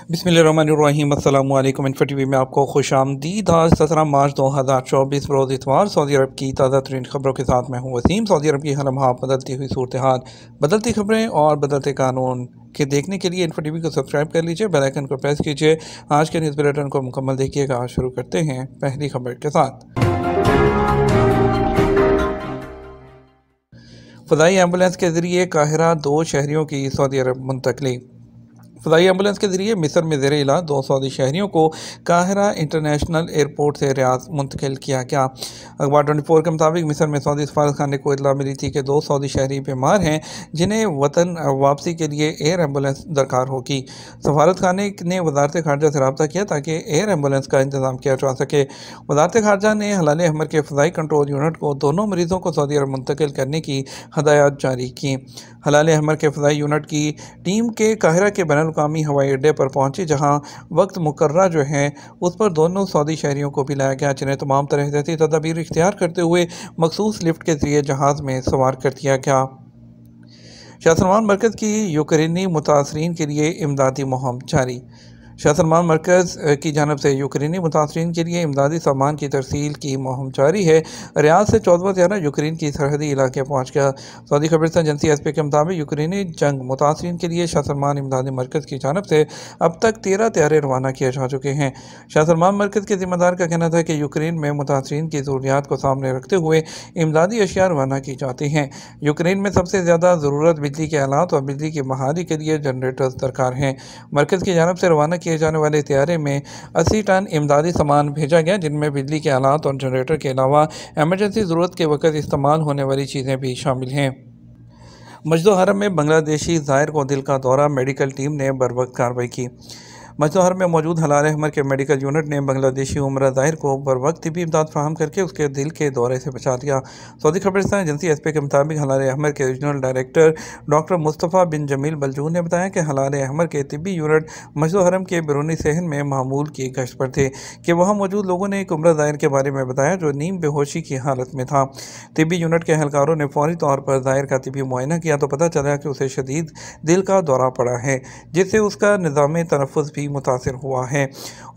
बिस्मिल्लाहिर्रहमानिर्रहीम। अस्सलामु अलैकुम। इन्फो टीवी में आपको खुशामदीद। आज 17 मार्च 2024 रोज़ इतवार सऊदी अरब की ताज़ा तरीन खबरों के साथ मैं हूँ वसीम। सऊदी अरब की हर लम्हा बदलती हुई सूरत हाल, बदलती खबरें और बदलते कानून के देखने के लिए इन्फो टीवी को सब्सक्राइब कर लीजिए, बेल आइकन को प्रेस कीजिए। आज के न्यूज़ बुलेटिन को मुकम्मल देखिएगा। आज शुरू करते हैं पहली खबर के साथ। फ़ज़ाई एम्बुलेंस के ज़रिए काहिरा 2 शहरियों की सऊदी अरब मुंतकली। फ़ज़ाई एम्बुलेंस के ज़रिए मिस्र में ज़ेर इलाज 2 सऊदी शहरियों को काहिरा इंटरनेशनल एयरपोर्ट से रियाद मुंतकिल किया गया। अखबार 24 के मुताबिक मिस्र में सऊदी सफारत खाने को इत्तला मिली थी कि 2 सऊदी शहरी बीमार हैं जिन्हें वतन वापसी के लिए एयर एम्बुलेंस दरकार होगी। सफारत खाने ने वजारत खारजा से रब्ता किया ताकि एयर एम्बुलेंस का इंतज़ाम किया जा सके। वजारत खारजा ने हलाल अहमर के फ़ज़ाई कंट्रोल यूनिट को दोनों मरीज़ों को सऊदी अरब मुंतकिल करने की हदायत जारी की। हलाल अहमर के फ़ज़ाई यूनिट की टीम के काहिरा के बैनुल-अक़वामी हवाई अड्डे पर पहुंची, जहां वक्त मुकर्रर जो है उस पर दोनों सऊदी शहरियों को भी लाया गया, जिन्हें तमाम तरह एहतियाती तदाबीर इख्तियार करते हुए मखसूस लिफ्ट के जरिए जहाज़ में सवार कर दिया गया। शाह सलमान मरकज़ की यूक्रेनी मुतासरीन के लिए इमदादी मुहिम जारी। शाह सलमान मरकज़ की जानब से यूक्रेनी मुतासरीन के लिए इमदादी सामान की तरसील की मुहिम जारी है। रियाद से 14वां त्यारा यूक्रेन की सरहदी इलाके पहुँच गया। सऊदी खबरस्तान एजेंसी एसपी के मुताबिक यूक्रेनी जंग मुतासरीन के लिए शाह सलमान इमदादी मरकज़ की जानब से अब तक 13 त्यारे रवाना किए जा चुके हैं। शाह सलमान मरकज़ के ज़िम्मेदार का कहना था कि यूक्रेन में मुतासरीन की ज़रूरियात को सामने रखते हुए इमदादी अशिया रवाना की जाती हैं। यूक्रेन में सबसे ज़्यादा ज़रूरत बिजली के आलात और बिजली की बहाली के लिए जनरेटर्स दरकार हैं। मरकज़ की जानब से रवाना किए जाने वाले त्यारे में 80 टन इमदादी सामान भेजा गया, जिनमें बिजली के आलात और जनरेटर के अलावा एमरजेंसी ज़रूरत के वक़्त इस्तेमाल होने वाली चीज़ें भी शामिल हैं। मस्जिद हरम में बांग्लादेशी ज़ायर को दिल का दौरा, मेडिकल टीम ने बरवक्त कार्रवाई की। मस्जिद हरम में मौजूद हलाल अहमर के मेडिकल यूनिट ने बांग्लादेशी उमरा ज़ाहिर को बरवक्त तिब्बी इमदाद फराहम करके उसके दिल के दौरे से बचा लिया। सऊदी खबरस्तान एजेंसी एसपी के मुताबिक हलाल अहमर के रीजनल डायरेक्टर डॉक्टर मुस्तफ़ा बिन जमील बलजून ने बताया कि हलाल अहमर के तिब्बी यूनिट मस्जिद हरम के बैरूनी सहन में मामूल की गश्त पर थे कि वहाँ मौजूद लोगों ने एक उमरा ज़ाहिर के बारे में बताया जो नीम बेहोशी की हालत में था। तिब्बी यूनिट के एहलकारों ने फौरी तौर पर ज़ाहिर का तिब्बी मुआयना किया तो पता चला कि उसे शदीद दिल का दौरा पड़ा है, जिससे उसका निज़ाम तनफ़ुस भी मुतासिर हुआ है।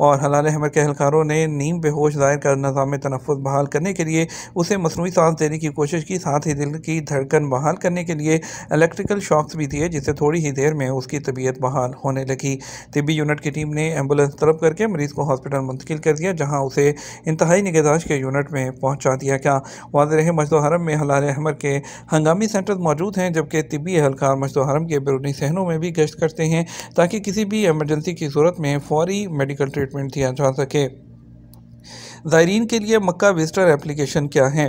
और हलाल अहमर के एहलकारों ने नीम बेहोश ज़ाहिर का निज़ाम तनफ़ुस बहाल करने के लिए उसे मसनूई सांस देने की कोशिश की, साथ ही दिल की धड़कन बहाल करने के लिए इलेक्ट्रिकल शॉक्स भी दिए, जिससे थोड़ी ही देर में उसकी तबीयत बहाल होने लगी। तिब्बी यूनिट की टीम ने एम्बुलेंस तलब करके मरीज़ को हॉस्पिटल मुंतकिल कर दिया, जहाँ उसे इंतहाई निगहदाश्त के यूनिट में पहुँचा दिया गया। वाज़ेह रहे मस्जिद हरम में हलाल अहमर के हंगामी सेंटर मौजूद हैं, जबकि तिब्बी एहलकार मस्जिद हरम के बैरूनी सहनों में भी गश्त करते हैं ताकि किसी भी एमरजेंसी की सूरत में फौरी मेडिकल ट्रीटमेंट दिया जा सके। ज़ायरीन के लिए मक्का विजिटर एप्लीकेशन क्या है?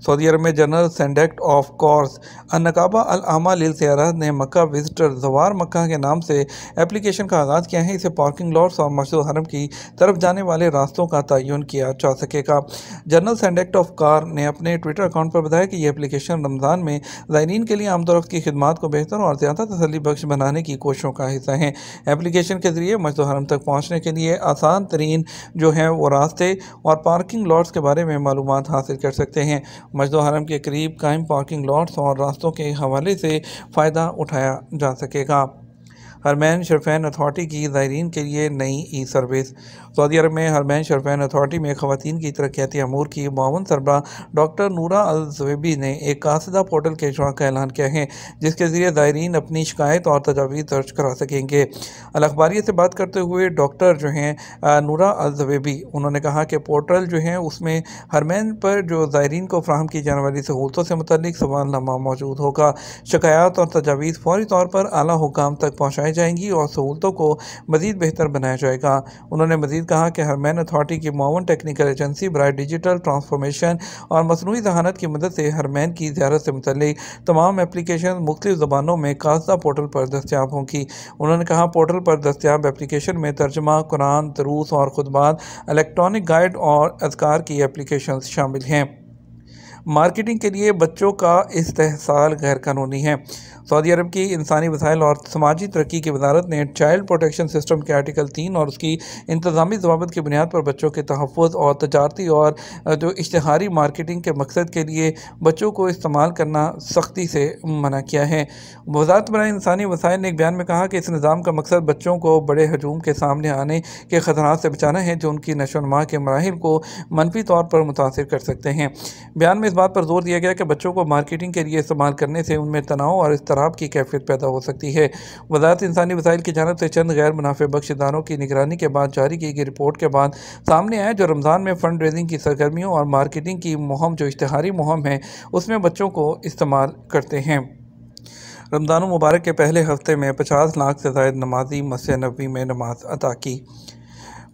सऊदी अरब में जनरल सेंडेक्ट ऑफ कोर्स अन-नकाबा अल-आमा लिल सियारत ने मक्का विजिटर ज़वार मक्का के नाम से एप्लीकेशन का आगाज़ किया है। इसे पार्किंग लॉट्स और मस्जिद हरम की तरफ जाने वाले रास्तों का तयन किया जा सकेगा। जनरल सेंडेक्ट ऑफ कार ने अपने ट्विटर अकाउंट पर बताया कि यह एप्लीकेशन रमज़ान में ज़ायरीन के लिए आमदोरफ्त की खिदमात को बेहतर और ज़्यादा तसल्ली बख्श बनाने की कोशिशों का हिस्सा है। एप्लीकेशन के ज़रिए मस्जिद हरम तक पहुँचने के लिए आसान तरीन जो है वो रास्ते और पार्किंग लॉट्स के बारे में मालूमात हासिल कर सकते हैं। मस्जिद हरम के करीब कायम पार्किंग लॉट्स और रास्तों के हवाले से फ़ायदा उठाया जा सकेगा। हरमैन शरफैन अथॉरिटी की ज़ायरीन के लिए नई ई सर्विस। सऊदी अरब में हरमैन शरफैन अथॉरिटी में ख़वातीन की तरक्याती अमूर की मुआवन सरबराह डॉक्टर नूरा अल ज़वेबी ने एक कासिदा पोर्टल के इजरा का ऐलान किया है, जिसके ज़रिए ज़ायरीन अपनी शिकायत और तजावीज़ दर्ज करा सकेंगे। अल अखबारियत से बात करते हुए डॉक्टर जो हैं नूरा अल ज़वेबी, उन्होंने कहा कि पोर्टल जो है उसमें हरमैन पर जो ज़ायरीन को फ्राहम की जाने वाली सहूलतों से मुतल्लिक सवालनामा मौजूद होगा। शिकायत और तजावीज़ फौरी तौर पर आला हुकाम तक पहुँचाई जाएंगी और सहूलतों को मज़ीद बेहतर बनाया जाएगा। उन्होंने मज़ीद कहा कि हरमैन अथॉरिटी की मुआवन टेक्निकल एजेंसी बराए डिजिटल ट्रांसफॉर्मेशन और मसनूई ज़हानत की मदद से हरमैन की ज़ियारत से मुतल्लिक तमाम एप्लीकेशन मुख्तलिफ ज़बानों में कासदा पोर्टल पर दस्तियाब होंगी। उन्होंने कहा पोर्टल पर दस्तियाब एप्लीकेशन में तर्जुमा, कुरान, दुरूस और खुतबात, इलेक्ट्रॉनिक गाइड और अज़कार की एप्लीकेशन शामिल हैं। मार्केटिंग के लिए बच्चों का इस्तेहसाल गैर कानूनी है। सऊदी अरब की इंसानी वसाइल और समाजी तरक्की की वजारत ने चाइल्ड प्रोटेक्शन सिस्टम के आर्टिकल 3 और उसकी इंतजामी ज़वाबित की बुनियाद पर बच्चों के तहफ़्फ़ुज़ और तजारती और जो इश्तिहारी मार्केटिंग के मकसद के लिए बच्चों को इस्तेमाल करना सख्ती से मना किया है। वज़ारत बराए इंसानी वसाइल ने एक बयान में कहा कि इस निज़ाम का मकसद बच्चों को बड़े हजूम के सामने आने के ख़तरात से बचाना है जो उनकी नशोनुमा के मराहिल को मनफी तौर पर मुतासिर कर सकते हैं। बयान में इस बात पर जोर दिया गया कि बच्चों को मार्केटिंग के लिए इस्तेमाल करने से उनमें तनाव और इज़्तिराब की कैफियत पैदा हो सकती है। वज़ारत इंसानी वसाइल की जानिब से चंद गैर मुनाफे बख्श इदारों की निगरानी के बाद जारी की गई रिपोर्ट के बाद सामने आया जो रमज़ान में फ़ंड रेजिंग की सरगर्मियों और मार्केटिंग की मुहिम जो इश्तिहारी मुहिम है उसमें बच्चों को इस्तेमाल करते हैं। रमज़ान मुबारक के पहले हफ्ते में 50 लाख से ज़ायद नमाजी मस्जिद नबवी में नमाज अता की।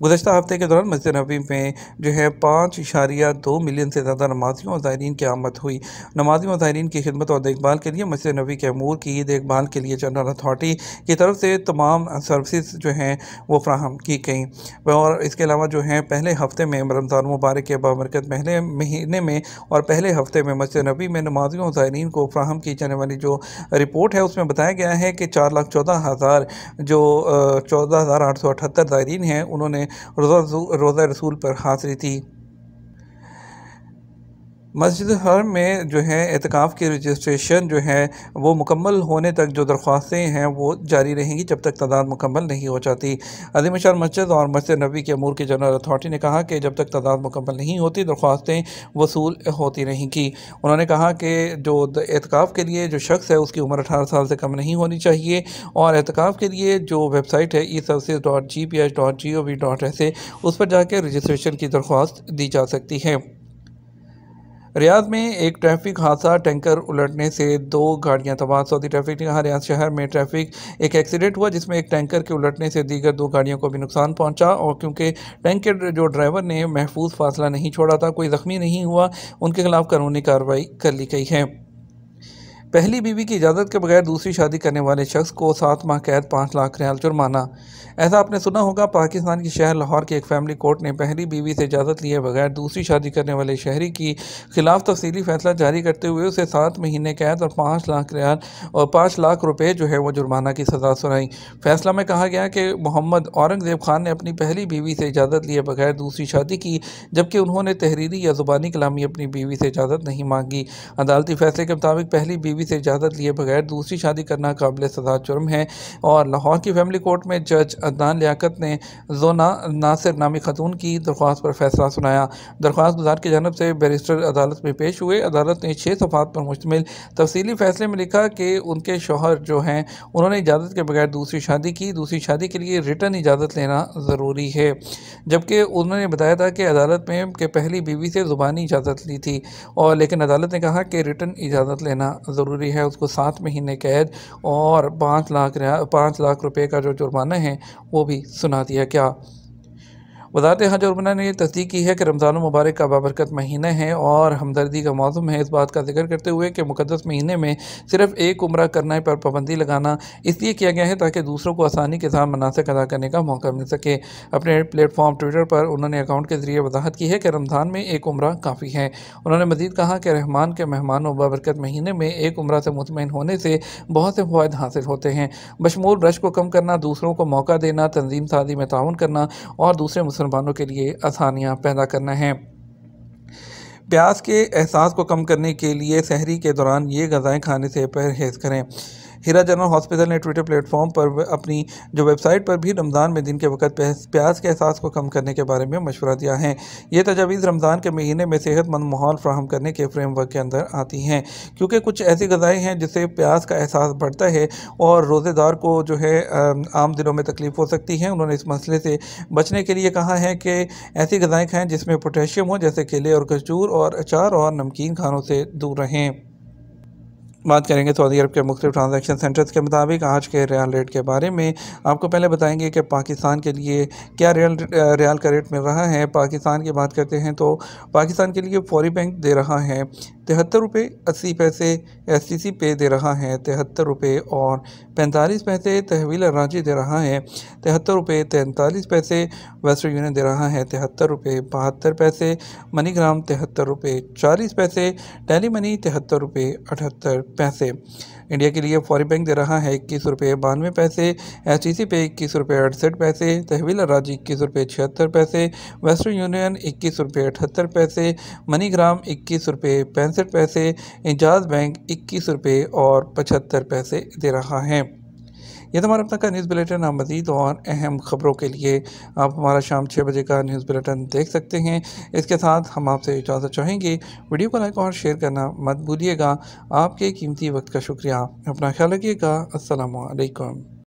गुज़श्ता हफ्ते के दौरान मस्जिद नबवी में जो है 5.2 मिलियन से ज़्यादा नमाजियों और ज़ायरीन की आमद हुई। नमाजियों और ज़ायरीन की खिदमत और देखभाल के लिए मस्जिद नबवी के अमूर की देखभाल के लिए जनरल अथॉरिटी की तरफ से तमाम सर्विसेज जो हैं वो फ्राहम की गई। और इसके अलावा जो है पहले हफ्ते में रमज़ान मुबारक के बाबरकत पहले महीने में और पहले हफ्ते में मस्जिद नबवी में नमाजियों और ज़ायरीन को फ्राहम की जाने वाली जो रिपोर्ट है उसमें बताया गया है कि 4,14,000 जो 14,878 ज़ायरीन हैं उन्होंने रोज़ा रसूल पर हाज़िरी थी। मस्जिद हरम में जो है एतकाफ़ की रजिस्ट्रेशन जो है वो मुकम्मल होने तक जो दरख्वास्तें हैं वो जारी रहेंगी जब तक तादाद मुकम्मल नहीं हो जाती। अज़ीम शअन मस्जिद और मस्जिद नबवी के अमूर की जनरल अथॉरिटी ने कहा कि जब तक तादाद मुकम्मल नहीं होती दरख्वास्तें वसूल होती रहेंगी। उन्होंने कहा कि जो एतकाफ़ के लिए जो शख्स है उसकी उम्र 18 साल से कम नहीं होनी चाहिए और एतकाफ़ के लिए जो वेबसाइट है eservices.gph.gov.sa उस पर जाकर रजिस्ट्रेशन की दरख्वास्त दी जा सकती है। रियाद में एक ट्रैफिक हादसा टैंकर उलटने से 2 गाड़ियां तबाह। सऊदी ट्रैफिक ने कहा रियाद शहर में ट्रैफिक एक एक्सीडेंट हुआ जिसमें एक टैंकर के उलटने से दीगर 2 गाड़ियों को भी नुकसान पहुंचा और क्योंकि टैंकर जो ड्राइवर ने महफूज फासला नहीं छोड़ा था कोई ज़ख्मी नहीं हुआ उनके खिलाफ कानूनी कार्रवाई कर ली गई है। पहली बीवी की इजाज़त के बगैर दूसरी शादी करने वाले शख्स को 7 माह कैद 5 लाख रियाल जुर्माना। ऐसा आपने सुना होगा, पाकिस्तान के शहर लाहौर की एक फैमिली कोर्ट ने पहली बीवी से इजाज़त लिए बगैर दूसरी शादी करने वाले शहरी की खिलाफ तफसीली फैसला जारी करते हुए उसे 7 महीने कैद और 5 लाख रियाल और 5 लाख रुपये जो है वो जुर्माना की सज़ा सुनाई। फैसला में कहा गया कि मोहम्मद औरंगज़ेब खान ने अपनी पहली बीवी से इजाज़त लिए बगैर दूसरी शादी की जबकि उन्होंने तहरीरी या ज़ुबानी कलामी अपनी बीवी से इजाज़त नहीं मांगी। अदालती फैसले के मुताबिक पहली बीवी से इजाज़त लिए बगैर दूसरी शादी करना काबिल सज़ा जुर्म है और लाहौर की फैमिली कोर्ट में जज अदनान लियाकत ने जोना नासिर नामी खतून की दरख्वास्त पर फैसला सुनाया। दरख्वास्त गुजार की जानब से बैरिस्टर अदालत में पेश हुए। अदालत ने 6 सफ़हात पर मुश्तमिल तफसीली फैसले में लिखा कि उनके शौहर जो हैं उन्होंने इजाज़त के बगैर दूसरी शादी की। दूसरी शादी के लिए रिटर्न इजाज़त लेना ज़रूरी है, जबकि उन्होंने बताया था कि अदालत में कि पहली बीवी से ज़ुबानी इजाज़त ली थी और लेकिन अदालत ने कहा कि रिटर्न इजाज़त लेना ज़रूरी है। उसको 7 महीने कैद और 5 लाख रुपए का जो जुर्माना है वो भी सुना दिया गया। वज़ारत हज और उमरा ने यह तस्दीक की है कि रमज़ान मुबारक का बाबरकत महीना है और हमदर्दी का मौसम है। इस बात का जिक्र करते हुए कि मुक़द्दस महीने में सिर्फ एक उम्रा करने पर पाबंदी लगाना इसलिए किया गया है ताकि दूसरों को आसानी के साथ मनासिक अदा करने का मौका मिल सके। अपने प्लेटफॉर्म ट्विटर पर उन्होंने अकाउंट के ज़रिए वजाहत की है कि रमज़ान में एक उम्रा काफ़ी है। उन्होंने मज़ीद कहा कि रहमान के मेहमान और बाबरकत महीने में एक उम्रा से मुतमईन होने से बहुत से फ़वाइद हासिल होते हैं, बशमूल रश को कम करना, दूसरों को मौका देना, तंजीम साजी में ताउन करना और दूसरे मुसलमानों के लिए आसानियाँ पैदा करना है। प्यास के एहसास को कम करने के लिए सहरी के दौरान ये ग़िज़ाएँ खाने से परहेज़ करें। हीरा जनरल हॉस्पिटल ने ट्विटर प्लेटफॉर्म पर अपनी जो वेबसाइट पर भी रमज़ान में दिन के वक्त प्यास के एहसास को कम करने के बारे में मशवरा दिया है। ये तजावीज़ रमज़ान के महीने में सेहतमंद माहौल फ्राहम करने के फ्रेमवर्क के अंदर आती हैं, क्योंकि कुछ ऐसी ग़िज़ाएँ हैं जिससे प्यास का एहसास बढ़ता है और रोज़ेदार को जो है आम दिनों में तकलीफ़ हो सकती है। उन्होंने इस मसले से बचने के लिए कहा है कि ऐसी ग़िज़ाएँ खाएँ जिसमें पोटेशियम हो, जैसे केले और खजूर और अचार और नमकीन खानों से दूर रहें। बात करेंगे सऊदी अरब के मुख्तलिफ ट्रांजैक्शन सेंटर्स के मुताबिक आज के रियाल रेट के बारे में। आपको पहले बताएंगे कि पाकिस्तान के लिए क्या रियाल का रेट मिल रहा है। पाकिस्तान की बात करते हैं तो पाकिस्तान के लिए फौरी बैंक दे रहा है 73 रुपये 80 पैसे, STC पे दे रहा है 73 रुपये और 45 पैसे, तहवील रांची दे रहा है 73 रुपये 43 पैसे, वेस्टर्न यूनियन दे रहा है 73 रुपये 72 पैसे, मनीग्राम 73 रुपये 40 पैसे, टेली मनी 73 रुपये 78 पैसे। इंडिया के लिए फॉरी बैंक दे रहा है 21 रुपये 92 पैसे, HTC पे 21 रुपये 68 पैसे, तहवील राजी 21 रुपये 76 पैसे, वेस्टर्न यूनियन 21 रुपये 78 पैसे, मनीग्राम 21 रुपये 65 पैसे, इंजाज बैंक 21 रुपये 75 पैसे दे रहा है। ये तो हमारा अपना का न्यूज़ बुलेटिन। आप मज़ीद और अहम खबरों के लिए आप हमारा शाम 6 बजे का न्यूज़ बुलेटिन देख सकते हैं। इसके साथ हम आपसे इजाज़त चाहेंगे। वीडियो को लाइक और शेयर करना मत भूलिएगा। आपके कीमती वक्त का शुक्रिया। अपना ख्याल रखिएगा। अस्सलामु अलैकुम।